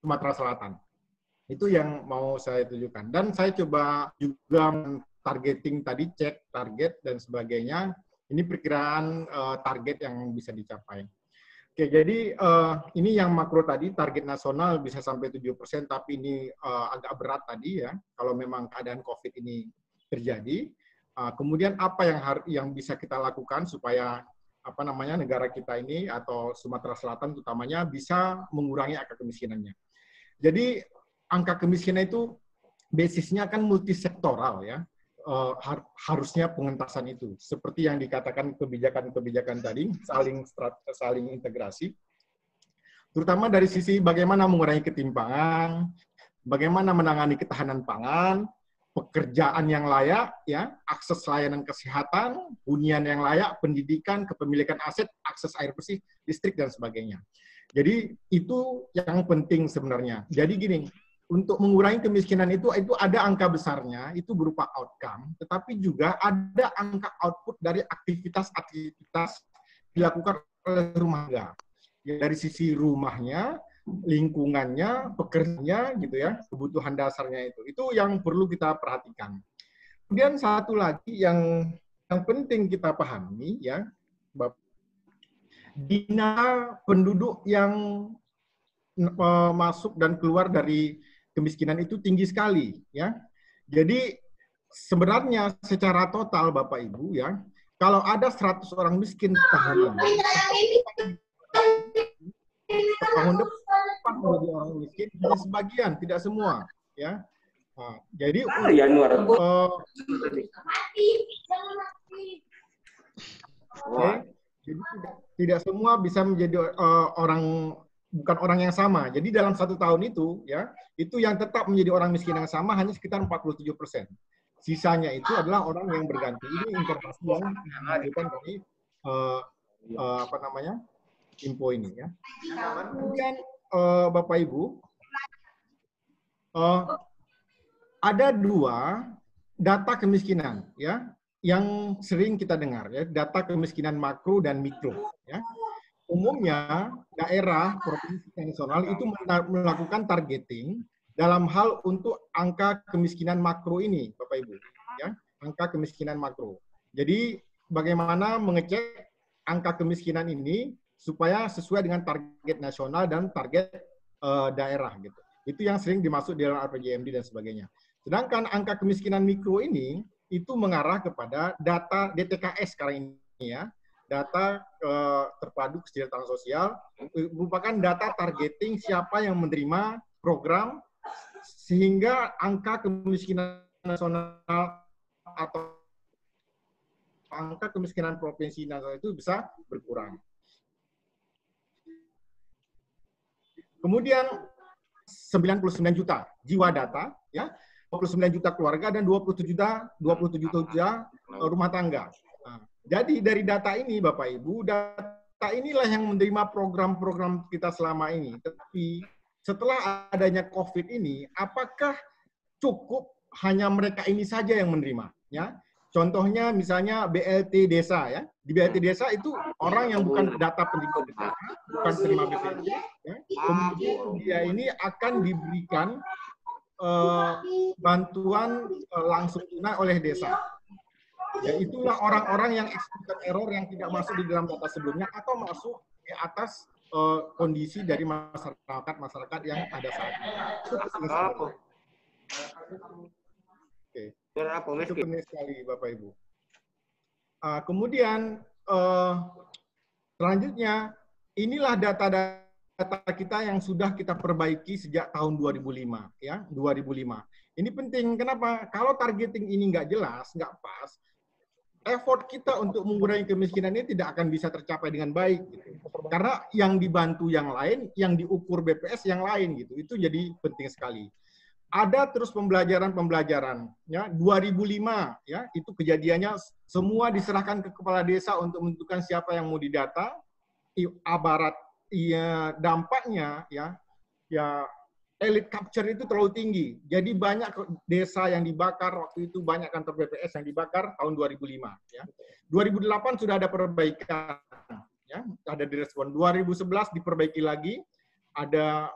Sumatera Selatan. Itu yang mau saya tunjukkan. Dan saya coba juga targeting tadi, cek target dan sebagainya. Ini perkiraan target yang bisa dicapai. Oke, jadi ini yang makro tadi, target nasional bisa sampai 7%, tapi ini agak berat tadi ya, kalau memang keadaan COVID ini terjadi. Kemudian apa yang bisa kita lakukan supaya negara kita ini atau Sumatera Selatan utamanya bisa mengurangi angka kemiskinannya. Jadi angka kemiskinan itu basisnya kan multisektoral ya. Harusnya pengentasan itu seperti yang dikatakan kebijakan-kebijakan tadi saling integrasi, terutama dari sisi bagaimana mengurangi ketimpangan, bagaimana menangani ketahanan pangan, pekerjaan yang layak, ya, akses layanan kesehatan, hunian yang layak, pendidikan, kepemilikan aset, akses air bersih, listrik, dan sebagainya. Jadi itu yang penting sebenarnya. Jadi gini, untuk mengurangi kemiskinan itu ada angka besarnya, itu berupa outcome, tetapi juga ada angka output dari aktivitas-aktivitas dilakukan oleh rumah tangga. Dari sisi rumahnya, lingkungannya, pekerjaannya, gitu ya, kebutuhan dasarnya itu yang perlu kita perhatikan. Kemudian satu lagi yang penting kita pahami ya, dina penduduk yang masuk dan keluar dari kemiskinan itu tinggi sekali ya. Jadi sebenarnya secara total Bapak Ibu ya, kalau ada 100 orang miskin tahun depan menjadi orang miskin hanya sebagian, tidak semua ya. Nah, jadi jadi tidak semua bisa menjadi bukan orang yang sama. Jadi dalam 1 tahun itu ya, itu yang tetap menjadi orang miskin yang sama hanya sekitar 47%. Sisanya itu adalah orang yang berganti. Ini informasi yang dihasilkan dari info ini ya. Kemudian Bapak Ibu, ada 2 data kemiskinan ya yang sering kita dengar ya, data kemiskinan makro dan mikro ya. Umumnya daerah provinsi nasional itu melakukan targeting dalam hal untuk angka kemiskinan makro ini, Bapak Ibu ya, angka kemiskinan makro. Jadi bagaimana mengecek angka kemiskinan ini supaya sesuai dengan target nasional dan target daerah gitu. Itu yang sering dimaksud di dalam RPJMD dan sebagainya. Sedangkan angka kemiskinan mikro ini itu mengarah kepada data DTKS sekarang ini ya, data terpadu kesejahteraan sosial, merupakan data targeting siapa yang menerima program sehingga angka kemiskinan nasional atau angka kemiskinan provinsi nasional itu bisa berkurang. Kemudian 99 juta jiwa data, ya, 29 juta keluarga dan 27 juta rumah tangga. Nah, jadi dari data ini, Bapak Ibu, data inilah yang menerima program-program kita selama ini. Tetapi setelah adanya COVID ini, apakah cukup hanya mereka ini saja yang menerima? Ya, contohnya misalnya BLT Desa, ya. Di BLT Desa itu orang yang bukan data pendidik desa, bukan terima BPJS, ya. Kemudian dia ini akan diberikan bantuan langsung tunai oleh desa. Ya, itulah orang-orang yang expected error yang tidak masuk di dalam data sebelumnya atau masuk di atas kondisi dari masyarakat yang ada saat ini. Itu penting sekali. Oke. Itu penting sekali, Bapak Ibu. Kemudian selanjutnya, inilah data-data kita yang sudah kita perbaiki sejak tahun 2005, ya, 2005. Ini penting, kenapa? Kalau targeting ini nggak jelas, nggak pas, effort kita untuk mengurangi kemiskinan ini tidak akan bisa tercapai dengan baik, gitu. Karena yang dibantu yang lain, yang diukur BPS yang lain, gitu. Itu jadi penting sekali. Ada terus pembelajaran, ya, 2005, ya, itu kejadiannya semua diserahkan ke kepala desa untuk menentukan siapa yang mau didata. Ibarat ya dampaknya ya elite capture itu terlalu tinggi. Jadi banyak desa yang dibakar waktu itu, banyak kantor BPS yang dibakar tahun 2005 ya. 2008 sudah ada perbaikan ya, ada direspon. 2011 diperbaiki lagi, ada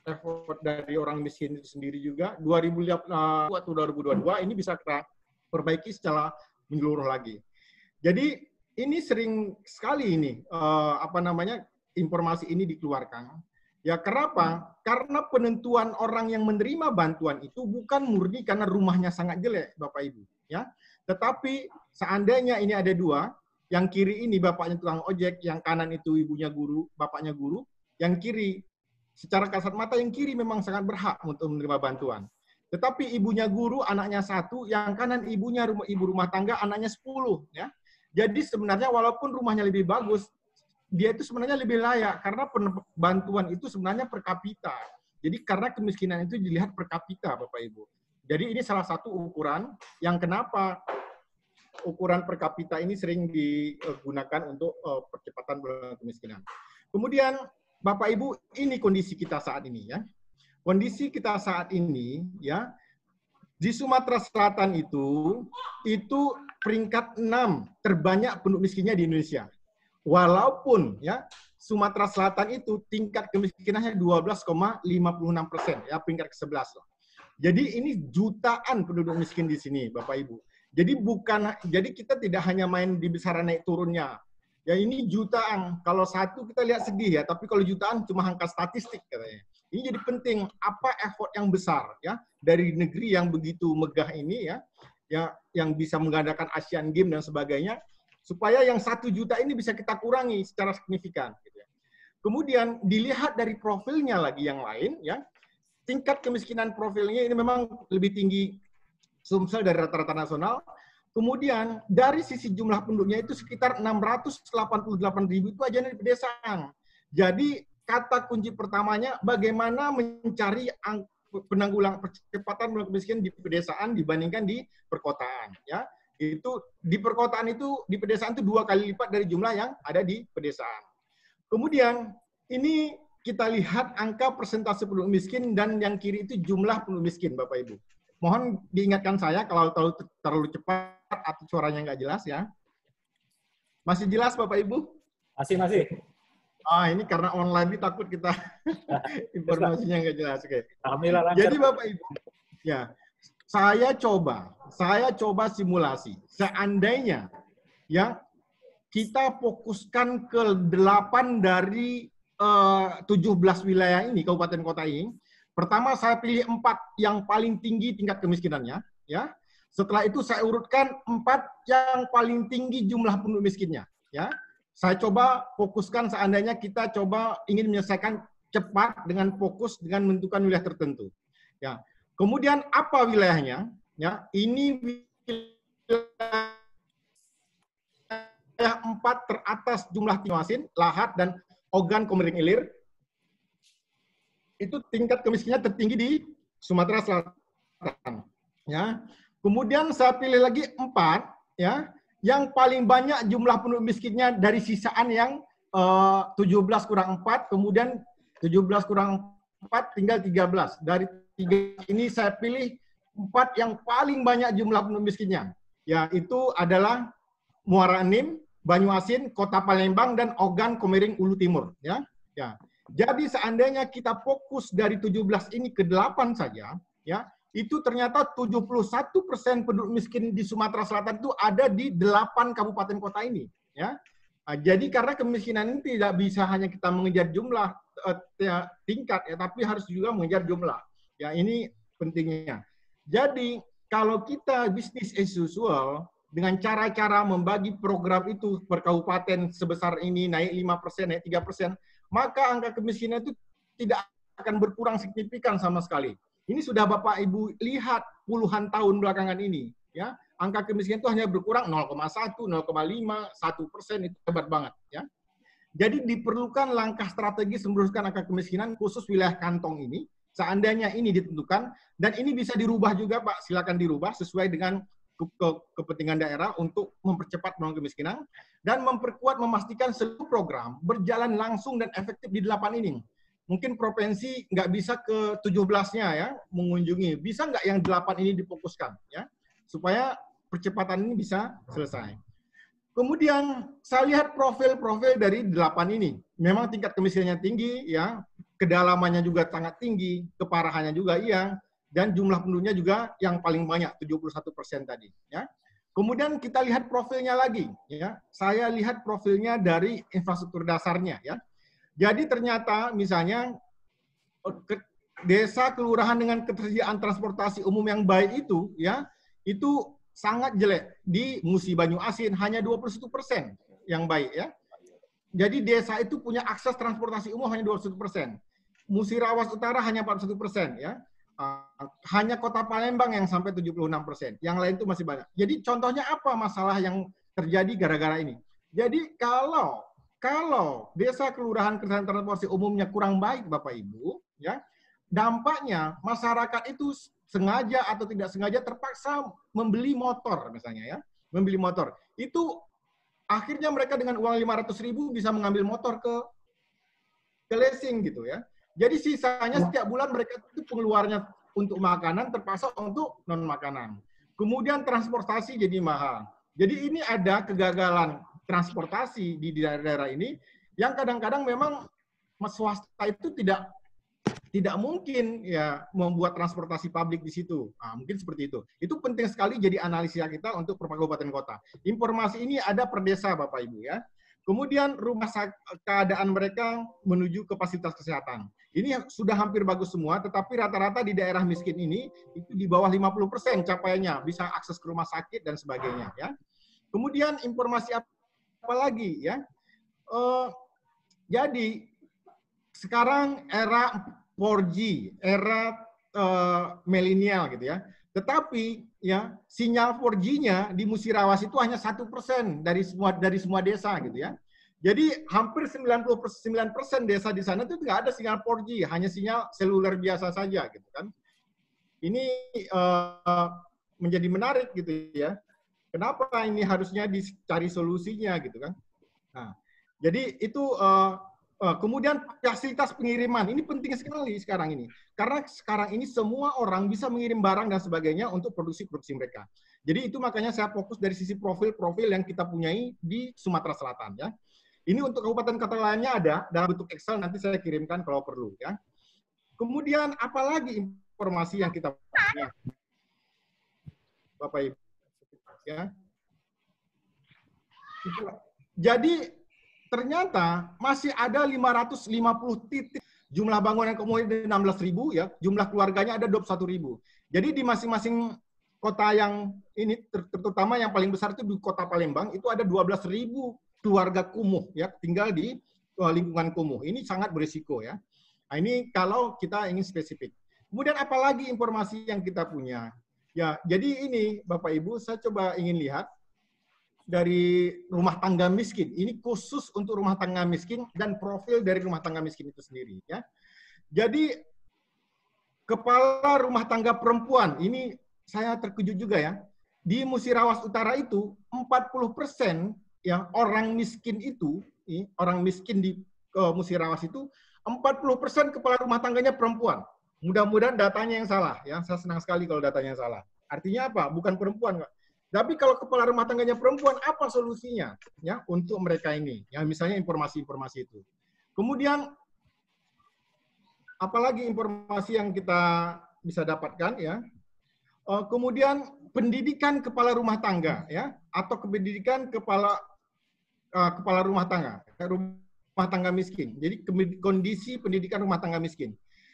effort dari orang miskin itu sendiri juga 2020 atau 2022 ini bisa kita perbaiki secara menyeluruh lagi. Jadi ini sering sekali ini informasi ini dikeluarkan. Ya kenapa? Karena penentuan orang yang menerima bantuan itu bukan murni karena rumahnya sangat jelek, Bapak Ibu, ya. Tetapi seandainya ini ada dua, yang kiri ini bapaknya tukang ojek, yang kanan itu ibunya guru, bapaknya guru, yang kiri secara kasat mata yang kiri memang sangat berhak untuk menerima bantuan. Tetapi ibunya guru, anaknya 1, yang kanan ibunya ibu rumah tangga, anaknya 10, ya. Jadi sebenarnya walaupun rumahnya lebih bagus, dia itu sebenarnya lebih layak karena bantuan itu sebenarnya per kapita. Jadi karena kemiskinan itu dilihat per kapita, Bapak Ibu. Jadi ini salah satu ukuran yang kenapa ukuran per kapita ini sering digunakan untuk percepatan penanggulangan kemiskinan. Kemudian Bapak Ibu, ini kondisi kita saat ini ya. Kondisi kita saat ini ya, di Sumatera Selatan itu peringkat 6 terbanyak penduduk miskinnya di Indonesia. Walaupun ya Sumatera Selatan itu tingkat kemiskinannya 12,56%, ya peringkat ke-11 loh. Jadi ini jutaan penduduk miskin di sini, Bapak Ibu. Jadi kita tidak hanya main di besaran naik turunnya. Ya ini jutaan. Kalau satu kita lihat sedih ya, tapi kalau jutaan cuma angka statistik katanya. Ini jadi penting apa effort yang besar ya dari negeri yang begitu megah ini ya yang bisa mengadakan Asian Games dan sebagainya, supaya yang 1 juta ini bisa kita kurangi secara signifikan. Gitu ya. Kemudian dilihat dari profilnya lagi yang lain, ya tingkat kemiskinan profilnya ini memang lebih tinggi Sumsel dari rata-rata nasional. Kemudian dari sisi jumlah penduduknya itu sekitar 688.000 itu aja di pedesaan. Jadi kata kunci pertamanya bagaimana mencari percepatan penanggulangan kemiskinan di pedesaan dibandingkan di perkotaan. Ya. Itu di perkotaan itu di pedesaan itu 2 kali lipat dari jumlah yang ada di pedesaan. Kemudian ini kita lihat angka persentase penduduk miskin dan yang kiri itu jumlah penduduk miskin, Bapak Ibu. Mohon diingatkan saya kalau terlalu cepat atau suaranya nggak jelas ya. Masih jelas Bapak Ibu? Masih. Ini karena online ini takut kita informasinya nggak jelas. Oke. Alhamdulillah lancar. Jadi Bapak Ibu, ya. Saya coba simulasi. Seandainya ya kita fokuskan ke 8 dari 17 wilayah ini, kabupaten kota ini. Pertama saya pilih 4 yang paling tinggi tingkat kemiskinannya, ya. Setelah itu saya urutkan 4 yang paling tinggi jumlah penduduk miskinnya, ya. Saya coba fokuskan seandainya kita coba ingin menyelesaikan cepat dengan fokus dengan menentukan wilayah tertentu. Ya. Kemudian apa wilayahnya? Ya, ini wilayah 4 teratas jumlah Tiwasin, Lahat dan Ogan Komering Ilir. Itu tingkat kemiskinannya tertinggi di Sumatera Selatan. Ya. Kemudian saya pilih lagi 4 ya, yang paling banyak jumlah penduduk miskinnya dari sisaan yang 17 kurang 4, kemudian 17 kurang 4 tinggal 13. Dari 3 ini saya pilih 4 yang paling banyak jumlah penduduk miskinnya. Ya, itu adalah Muara Enim, Banyuasin, Kota Palembang, dan Ogan Komering Ulu Timur. Ya. Jadi seandainya kita fokus dari 17 ini ke 8 saja, ya, itu ternyata 71% penduduk miskin di Sumatera Selatan itu ada di 8 kabupaten kota ini. Ya. Jadi karena kemiskinan ini tidak bisa hanya kita mengejar jumlah tingkat, ya, tapi harus juga mengejar jumlah. Ya, ini pentingnya. Jadi kalau kita bisnis as usual dengan cara-cara membagi program itu per kabupaten sebesar ini naik 5%, naik 3%, maka angka kemiskinan itu tidak akan berkurang signifikan sama sekali. Ini sudah Bapak Ibu lihat puluhan tahun belakangan ini, ya. Angka kemiskinan itu hanya berkurang 0,1, 0,5, 1%, itu hebat banget, ya. Jadi diperlukan langkah strategis meluruskan angka kemiskinan khusus wilayah kantong ini. Seandainya ini ditentukan, dan ini bisa dirubah juga Pak, silakan dirubah sesuai dengan kepentingan daerah untuk mempercepat penanggulangan kemiskinan dan memperkuat memastikan seluruh program berjalan langsung dan efektif di 8 ini. Mungkin provinsi nggak bisa ke 17-nya ya mengunjungi, bisa nggak yang 8 ini difokuskan ya supaya percepatan ini bisa selesai. Kemudian saya lihat profil-profil dari 8 ini, memang tingkat kemiskinannya tinggi ya, kedalamannya juga sangat tinggi, keparahannya juga iya, dan jumlah penduduknya juga yang paling banyak, 71% tadi. Ya. Kemudian kita lihat profilnya lagi. Ya. Saya lihat profilnya dari infrastruktur dasarnya. Ya. Jadi ternyata misalnya desa kelurahan dengan ketersediaan transportasi umum yang baik itu, ya, itu sangat jelek. Di Musi Banyu Asin hanya 21% yang baik. Ya. Jadi desa itu punya akses transportasi umum hanya 21%. Musirawas Utara hanya 41%, ya. Hanya Kota Palembang yang sampai 76%. Yang lain itu masih banyak. Jadi contohnya apa masalah yang terjadi gara-gara ini? Jadi kalau desa kelurahan ketersediaan transportasi umumnya kurang baik, Bapak Ibu, ya, dampaknya masyarakat itu sengaja atau tidak sengaja terpaksa membeli motor misalnya, ya. Membeli motor. Itu akhirnya mereka dengan uang 500.000 bisa mengambil motor ke leasing gitu, ya. Jadi sisanya setiap bulan mereka itu pengeluarannya untuk makanan terpaksa untuk non makanan. Kemudian transportasi jadi mahal. Jadi ini ada kegagalan transportasi di daerah-daerah ini yang kadang-kadang memang swasta itu tidak mungkin ya membuat transportasi publik di situ. Nah, mungkin seperti itu. Itu penting sekali jadi analisa kita untuk per kabupaten kota. Informasi ini ada per desa, Bapak Ibu, ya. Kemudian keadaan mereka menuju ke fasilitas kesehatan. Ini sudah hampir bagus semua, tetapi rata-rata di daerah miskin ini itu di bawah 50% capaiannya, bisa akses ke rumah sakit dan sebagainya, ya. Kemudian informasi apa lagi, ya? Jadi sekarang era 4G, era milenial gitu, ya. Tetapi ya sinyal 4G-nya di Musirawas itu hanya 1% dari semua desa gitu, ya. Jadi hampir 99% desa di sana itu nggak ada sinyal 4G, hanya sinyal seluler biasa saja gitu kan. Ini menjadi menarik gitu, ya. Kenapa ini harusnya dicari solusinya gitu kan. Nah, jadi itu kemudian fasilitas pengiriman, ini penting sekali sekarang ini. Karena sekarang ini semua orang bisa mengirim barang dan sebagainya untuk produksi-produksi mereka. Jadi itu makanya saya fokus dari sisi profil-profil yang kita punyai di Sumatera Selatan, ya. Ini untuk kabupaten kota lainnya ada dalam bentuk Excel, nanti saya kirimkan kalau perlu, ya. Kemudian apalagi informasi yang kita punya, Bapak Ibu, ya. Jadi ternyata masih ada 550 titik, jumlah bangunan komunitas 16.000, ya, jumlah keluarganya ada 21.000. Jadi di masing-masing kota yang ini, terutama yang paling besar itu di Kota Palembang, itu ada 12.000 keluarga kumuh, ya, tinggal di lingkungan kumuh. Ini sangat berisiko, ya. Nah, ini kalau kita ingin spesifik. Kemudian apalagi informasi yang kita punya? Ya, jadi ini Bapak Ibu, saya coba ingin lihat dari rumah tangga miskin. Ini khusus untuk rumah tangga miskin dan profil dari rumah tangga miskin itu sendiri, ya. Jadi kepala rumah tangga perempuan, ini saya terkejut juga, ya. Di Musirawas Utara itu 40% yang orang miskin itu, orang miskin di Musirawas itu 40% kepala rumah tangganya perempuan. Mudah-mudahan datanya yang salah, ya. Saya senang sekali kalau datanya salah. Artinya apa? Bukan perempuan, Pak. Tapi kalau kepala rumah tangganya perempuan, apa solusinya, ya, untuk mereka ini? Ya, misalnya informasi-informasi itu. Kemudian apalagi informasi yang kita bisa dapatkan, ya. Kemudian pendidikan kepala rumah tangga, ya, atau pendidikan kepala rumah tangga miskin. Jadi kondisi pendidikan rumah tangga miskin.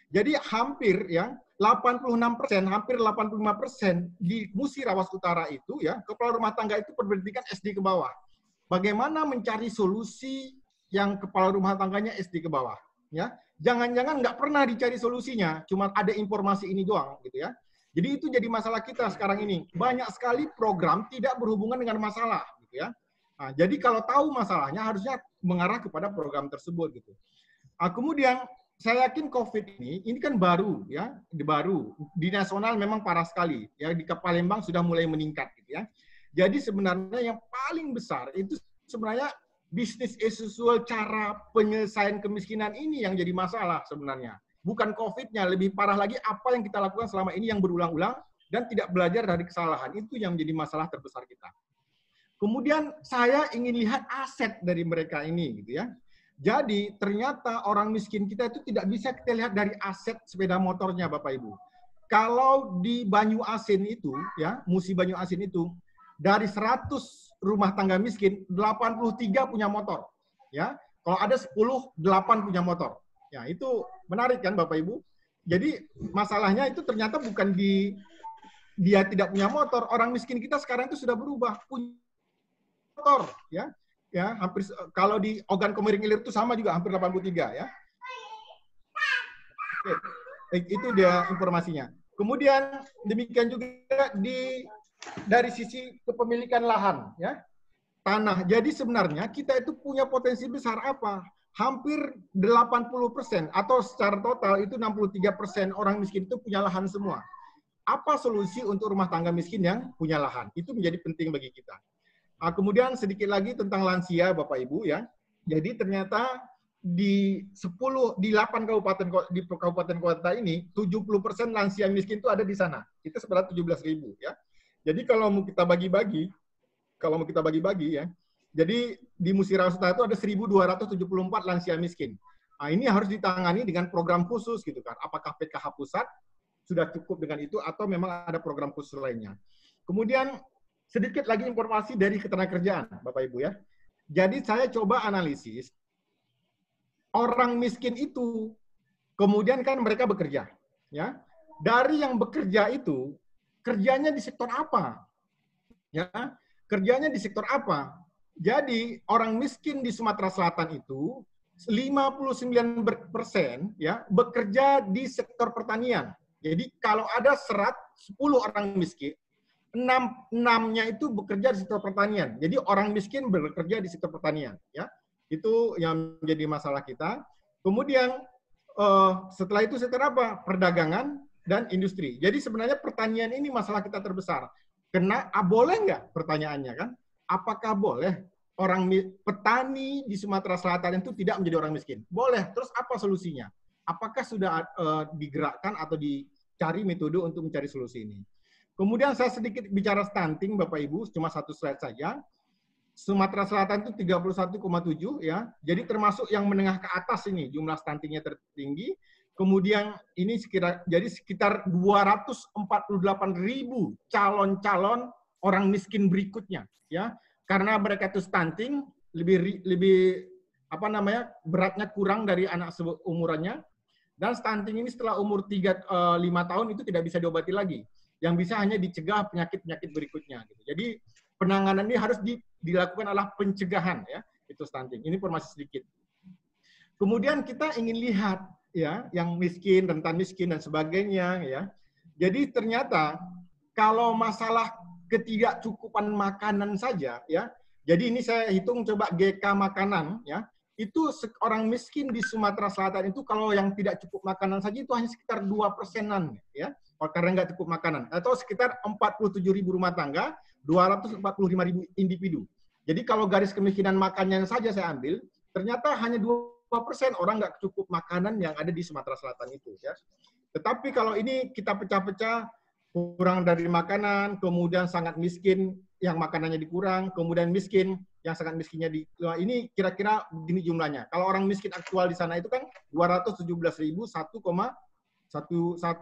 Jadi hampir, ya, 86%, hampir 85% di Musirawas Utara itu, ya, kepala rumah tangga itu berpendidikan SD ke bawah. Bagaimana mencari solusi yang kepala rumah tangganya SD ke bawah, ya? Jangan-jangan nggak pernah dicari solusinya, cuma ada informasi ini doang, gitu, ya. Jadi itu jadi masalah kita sekarang ini. Banyak sekali program tidak berhubungan dengan masalah, gitu, ya. Nah, jadi kalau tahu masalahnya harusnya mengarah kepada program tersebut, gitu. Nah, kemudian saya yakin COVID ini kan baru, ya, baru di nasional memang parah sekali, ya, di Palembang sudah mulai meningkat, gitu, ya. Jadi sebenarnya yang paling besar itu sebenarnya bisnis as usual, cara penyelesaian kemiskinan ini yang jadi masalah sebenarnya. Bukan COVID-nya, lebih parah lagi apa yang kita lakukan selama ini yang berulang-ulang dan tidak belajar dari kesalahan, itu yang menjadi masalah terbesar kita. Kemudian saya ingin lihat aset dari mereka ini, gitu, ya. Jadi ternyata orang miskin kita itu tidak bisa kita lihat dari aset sepeda motornya, Bapak Ibu. Kalau di Banyu Asin itu, ya, Musi Banyu Asin itu, dari 100 rumah tangga miskin, 83 punya motor. Ya, kalau ada 10, 8 punya motor. Ya, itu menarik kan Bapak Ibu? Jadi masalahnya itu ternyata bukan di dia tidak punya motor, orang miskin kita sekarang itu sudah berubah, punya motor, ya. Ya, hampir kalau di Ogan Komering Ilir itu sama juga hampir 83 ya. Oke. Itu dia informasinya. Kemudian demikian juga dari sisi kepemilikan lahan ya. Tanah. Jadi sebenarnya kita itu punya potensi besar apa? Hampir 80% atau secara total itu 63% orang miskin itu punya lahan semua. Apa solusi untuk rumah tangga miskin yang punya lahan? Itu menjadi penting bagi kita. Kemudian sedikit lagi tentang lansia Bapak Ibu ya. Jadi ternyata di 8 kabupaten kota ini 70% lansia miskin itu ada di sana. Itu sebenarnya 17.000 ya. Jadi kalau mau kita bagi-bagi ya. Jadi di Musirawas Utara itu ada 1.274 lansia miskin. Nah, ini harus ditangani dengan program khusus gitu kan. Apakah PKH pusat sudah cukup dengan itu atau memang ada program khusus lainnya. Kemudian sedikit lagi informasi dari ketenagakerjaan, Bapak Ibu ya. Jadi saya coba analisis orang miskin itu, kemudian kan mereka bekerja, ya. Dari yang bekerja itu, kerjanya di sektor apa? Ya, kerjanya di sektor apa? Jadi orang miskin di Sumatera Selatan itu 59% ya bekerja di sektor pertanian. Jadi kalau ada 10 orang miskin, 6-nya itu bekerja di sektor pertanian. Jadi orang miskin bekerja di sektor pertanian, ya. Itu yang menjadi masalah kita. Kemudian setelah itu sektor apa? Perdagangan dan industri. Jadi sebenarnya pertanian ini masalah kita terbesar. Boleh nggak pertanyaannya kan? Apakah boleh orang petani di Sumatera Selatan itu tidak menjadi orang miskin? Boleh. Terus apa solusinya? Apakah sudah digerakkan atau dicari metode untuk mencari solusi ini? Kemudian saya sedikit bicara stunting, Bapak Ibu, cuma satu slide saja. Sumatera Selatan itu 31,7 ya. Jadi termasuk yang menengah ke atas ini jumlah stuntingnya tertinggi. Kemudian ini sekitar 248.000 calon-calon orang miskin berikutnya ya. Karena mereka itu stunting lebih beratnya kurang dari anak seumurannya. Dan stunting ini setelah umur 5 tahun itu tidak bisa diobati lagi. Yang bisa hanya dicegah penyakit-penyakit berikutnya. Gitu. Jadi penanganan ini harus dilakukan adalah pencegahan ya, itu stunting. Ini informasi sedikit. Kemudian kita ingin lihat ya, yang miskin, rentan miskin dan sebagainya ya. Jadi ternyata kalau masalah ketidakcukupan makanan saja ya. Jadi ini saya hitung coba GK makanan ya. Itu orang miskin di Sumatera Selatan itu kalau yang tidak cukup makanan saja itu hanya sekitar 2%-an ya. Karena nggak cukup makanan, atau sekitar 47.000 rumah tangga, 245.000 individu. Jadi kalau garis kemiskinan makannya saja saya ambil, ternyata hanya 2% orang nggak cukup makanan yang ada di Sumatera Selatan itu. Ya. Tetapi kalau ini kita pecah-pecah, kurang dari makanan, kemudian sangat miskin yang makanannya dikurang, kemudian miskin yang sangat miskinnya ini kira-kira begini jumlahnya. Kalau orang miskin aktual di sana itu kan 217.000, 1,07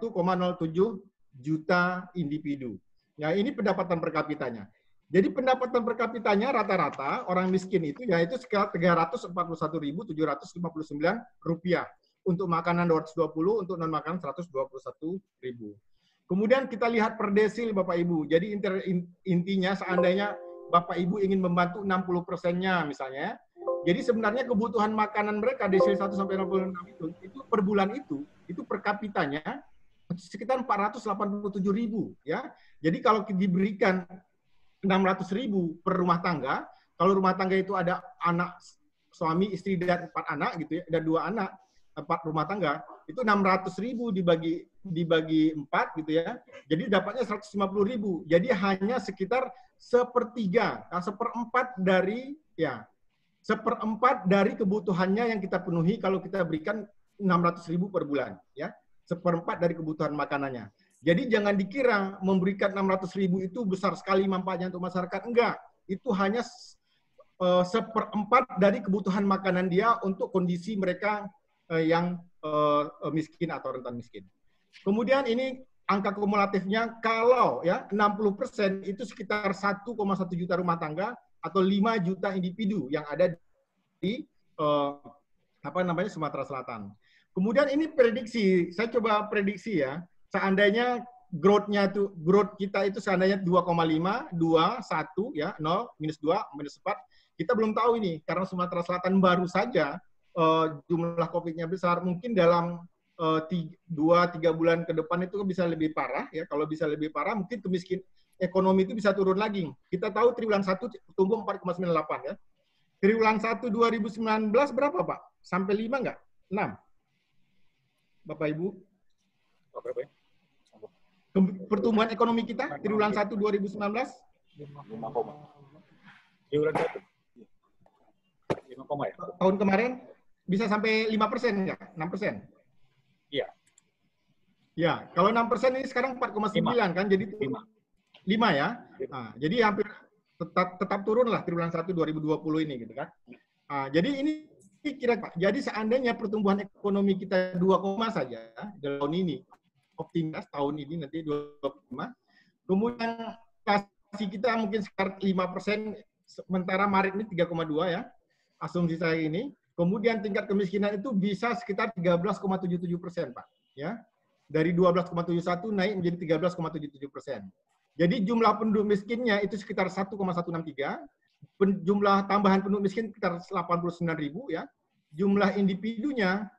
juta individu. Ya, ini pendapatan per kapitanya. Jadi pendapatan per kapitanya rata-rata orang miskin itu yaitu sekitar 341.759 rupiah. Untuk makanan 220, untuk non makanan 121.000. Kemudian kita lihat per desil Bapak Ibu. Jadi intinya seandainya Bapak Ibu ingin membantu 60%-nya misalnya, jadi sebenarnya kebutuhan makanan mereka desil 1 sampai 66 itu per bulan itu per kapitanya sekitar 487.000 ya. Jadi kalau diberikan 600.000 per rumah tangga, kalau rumah tangga itu ada anak, suami, istri dan 4 anak gitu ya, ada 2 anak, 4 rumah tangga, itu 600.000 dibagi 4 gitu ya. Jadi dapatnya 150.000. Jadi hanya sekitar seperempat dari kebutuhannya yang kita penuhi kalau kita berikan 600.000 per bulan ya. Seperempat dari kebutuhan makanannya. Jadi jangan dikira memberikan 600.000 itu besar sekali manfaatnya untuk masyarakat. Enggak. Itu hanya 1/4 dari kebutuhan makanan dia untuk kondisi mereka yang miskin atau rentan miskin. Kemudian ini angka kumulatifnya kalau ya 60% itu sekitar 1,1 juta rumah tangga atau 5 juta individu yang ada di Sumatera Selatan. Kemudian ini prediksi, saya coba prediksi ya, seandainya growth kita itu seandainya 2,5, 2, 1 ya, 0, -2, -4. Kita belum tahu ini karena Sumatera Selatan baru saja jumlah COVID-nya besar, mungkin dalam 2-3 bulan ke depan itu bisa lebih parah ya. Kalau bisa lebih parah mungkin ekonomi itu bisa turun lagi. Kita tahu triwulan 1 tumbuh 4,98 ya. Triwulan 1 2019 berapa, Pak? Sampai 5 nggak? 6. Bapak Ibu. Berapa ya? Pertumbuhan ekonomi kita triwulan 1 2019 5, triwulan 1 5, ya? Tahun kemarin bisa sampai 5% nggak? 6%? Iya. Ya, kalau 6% ini sekarang 4,9 kan, jadi 5 ya. Nah, jadi hampir tetap turun lah triwulan 1 2020 ini gitu kan. Nah, jadi ini kira-kira, jadi seandainya pertumbuhan ekonomi kita 2, saja tahun ini, optimis tahun ini nanti 2,5, kemudian inflasi kita mungkin sekitar 5%, sementara Maret ini 3,2 ya, asumsi saya ini. Kemudian tingkat kemiskinan itu bisa sekitar 13,77%, Pak. Ya, dari 12,71 naik menjadi 13,77%. Jadi jumlah penduduk miskinnya itu sekitar 1,163, jumlah tambahan penduduk miskin sekitar 89.000 ya. Jumlah individunya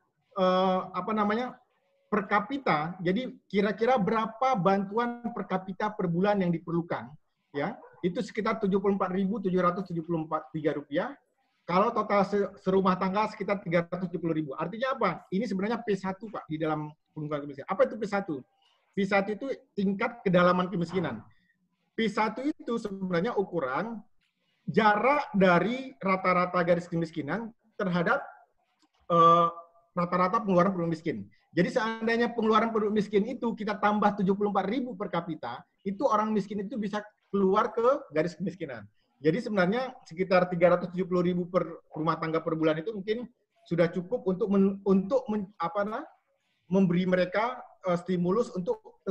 per kapita. Jadi kira-kira berapa bantuan per kapita per bulan yang diperlukan ya? Itu sekitar 74.773 rupiah. Kalau total serumah tangga sekitar 370.000. Artinya apa? Ini sebenarnya P1 Pak di dalam pengukuran kemiskinan. Apa itu P1? P1 itu tingkat kedalaman kemiskinan. P1 itu sebenarnya ukuran jarak dari rata-rata garis kemiskinan terhadap rata-rata pengeluaran penduduk miskin. Jadi seandainya pengeluaran penduduk miskin itu kita tambah 74.000 per kapita, itu orang miskin itu bisa keluar ke garis kemiskinan. Jadi sebenarnya sekitar 370.000 per rumah tangga per bulan itu mungkin sudah cukup untuk memberi mereka stimulus untuk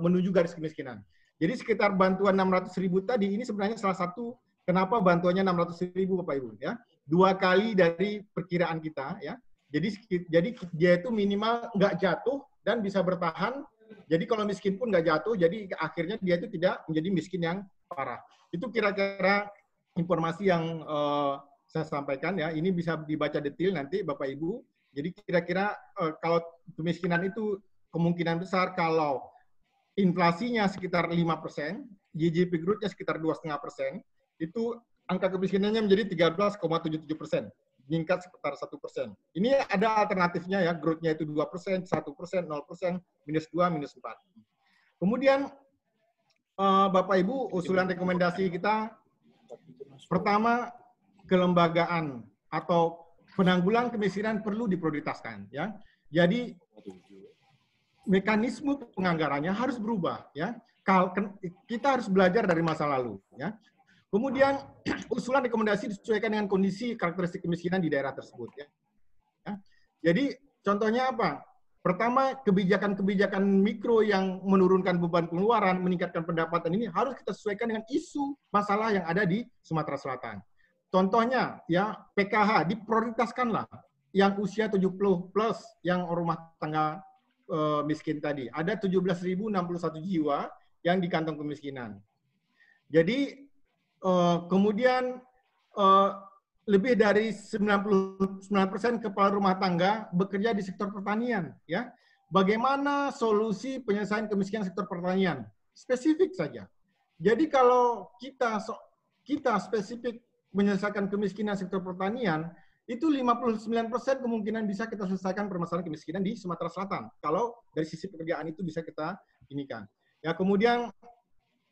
menuju garis kemiskinan. Jadi sekitar bantuan 600.000 tadi ini sebenarnya salah satu kenapa bantuannya 600.000 Bapak Ibu ya. 2 kali dari perkiraan kita ya. Jadi dia itu minimal nggak jatuh dan bisa bertahan. Jadi kalau miskin pun nggak jatuh, jadi akhirnya dia itu tidak menjadi miskin yang parah. Itu kira-kira informasi yang saya sampaikan ya. Ini bisa dibaca detail nanti Bapak Ibu. Jadi kira-kira kalau kemiskinan itu kemungkinan besar kalau inflasinya sekitar 5%, GDP growth-nya sekitar 2,5%, itu angka kemiskinannya menjadi 13,77%, meningkat sekitar 1%. Ini ada alternatifnya ya, growth-nya itu 2%, 1%, 0%, -2, -4. Kemudian Bapak Ibu, usulan rekomendasi kita pertama, kelembagaan atau penanggulangan kemiskinan perlu diprioritaskan ya. Jadi mekanisme penganggarannya harus berubah ya. Kita harus belajar dari masa lalu ya. Kemudian usulan rekomendasi disesuaikan dengan kondisi karakteristik kemiskinan di daerah tersebut ya. Jadi contohnya apa? Pertama, kebijakan-kebijakan mikro yang menurunkan beban pengeluaran, meningkatkan pendapatan ini harus kita sesuaikan dengan isu masalah yang ada di Sumatera Selatan. Contohnya, ya PKH diprioritaskanlah yang usia 70 plus, yang rumah tangga miskin tadi. Ada 17.061 jiwa yang di kantong kemiskinan. Jadi kemudian lebih dari 99% kepala rumah tangga bekerja di sektor pertanian. Ya, bagaimana solusi penyelesaian kemiskinan sektor pertanian? Spesifik saja. Jadi kalau kita spesifik menyelesaikan kemiskinan sektor pertanian, itu 59% kemungkinan bisa kita selesaikan permasalahan kemiskinan di Sumatera Selatan. Kalau dari sisi pekerjaan itu bisa kita inikan. Ya, kemudian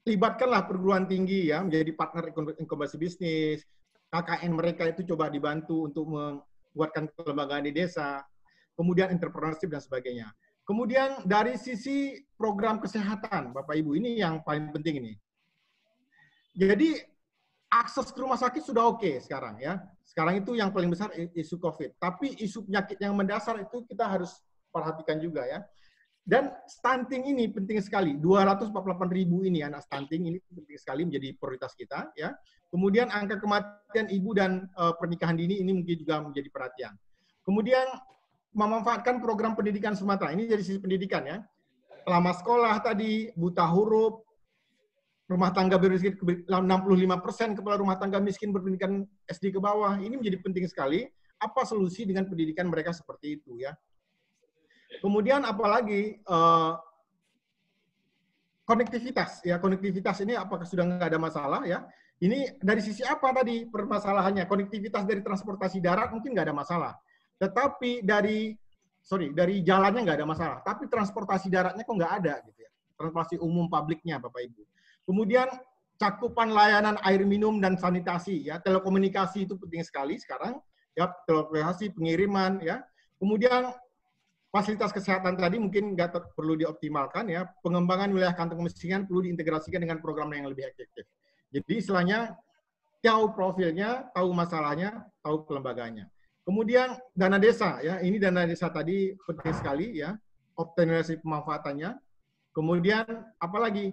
libatkanlah perguruan tinggi ya menjadi partner inkubasi bisnis. KKN mereka itu coba dibantu untuk membuatkan kelembagaan di desa, kemudian entrepreneurship dan sebagainya. Kemudian dari sisi program kesehatan, Bapak Ibu, ini yang paling penting ini. Jadi akses ke rumah sakit sudah oke sekarang ya. Sekarang itu yang paling besar isu COVID. Tapi isu penyakit yang mendasar itu kita harus perhatikan juga ya. Dan stunting ini penting sekali. 248.000 ini anak stunting ini penting sekali menjadi prioritas kita ya. Kemudian angka kematian ibu dan pernikahan dini ini mungkin juga menjadi perhatian. Kemudian memanfaatkan program pendidikan Sumatera. Ini dari sisi pendidikan ya. Selama sekolah tadi, buta huruf, rumah tangga bermiskin 65% kepala rumah tangga miskin berpendidikan SD ke bawah. Ini menjadi penting sekali. Apa solusi dengan pendidikan mereka seperti itu ya. Kemudian apalagi konektivitas ya, konektivitas ini apakah sudah nggak ada masalah ya? Ini dari sisi apa tadi permasalahannya? Konektivitas dari transportasi darat mungkin nggak ada masalah, tetapi dari jalannya nggak ada masalah, tapi transportasi daratnya kok nggak ada gitu ya? Transportasi umum publiknya, Bapak Ibu. Kemudian cakupan layanan air minum dan sanitasi ya, telekomunikasi itu penting sekali sekarang ya, telekomunikasi, pengiriman ya. Kemudian fasilitas kesehatan tadi mungkin nggak perlu dioptimalkan ya. Pengembangan wilayah kantong kemiskinan perlu diintegrasikan dengan program yang lebih efektif. Jadi istilahnya tahu profilnya, tahu masalahnya, tahu kelembagaannya. Kemudian dana desa ya, ini dana desa tadi penting sekali ya, optimalisasi pemanfaatannya. Kemudian apalagi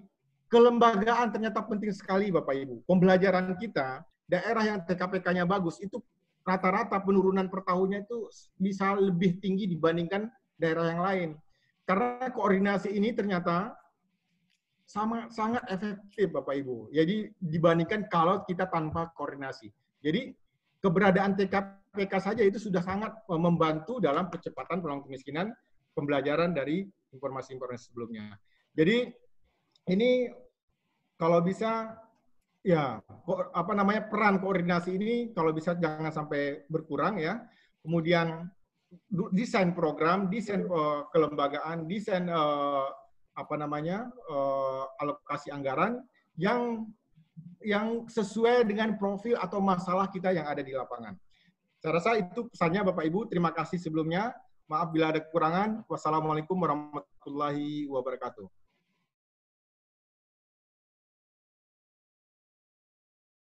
kelembagaan ternyata penting sekali Bapak Ibu. Pembelajaran kita, daerah yang TKPK-nya bagus itu rata-rata penurunan per tahunnya itu bisa lebih tinggi dibandingkan daerah yang lain. Karena koordinasi ini ternyata sangat efektif Bapak Ibu. Jadi dibandingkan kalau kita tanpa koordinasi. Jadi keberadaan TKPK saja itu sudah sangat membantu dalam percepatan penanggulangan kemiskinan, pembelajaran dari informasi-informasi sebelumnya. Jadi ini kalau bisa ya peran koordinasi ini kalau bisa jangan sampai berkurang ya. Kemudian desain program, desain kelembagaan, desain alokasi anggaran yang sesuai dengan profil atau masalah kita yang ada di lapangan. Saya rasa itu pesannya Bapak Ibu. Terima kasih sebelumnya. Maaf bila ada kekurangan. Wassalamualaikum warahmatullahi wabarakatuh.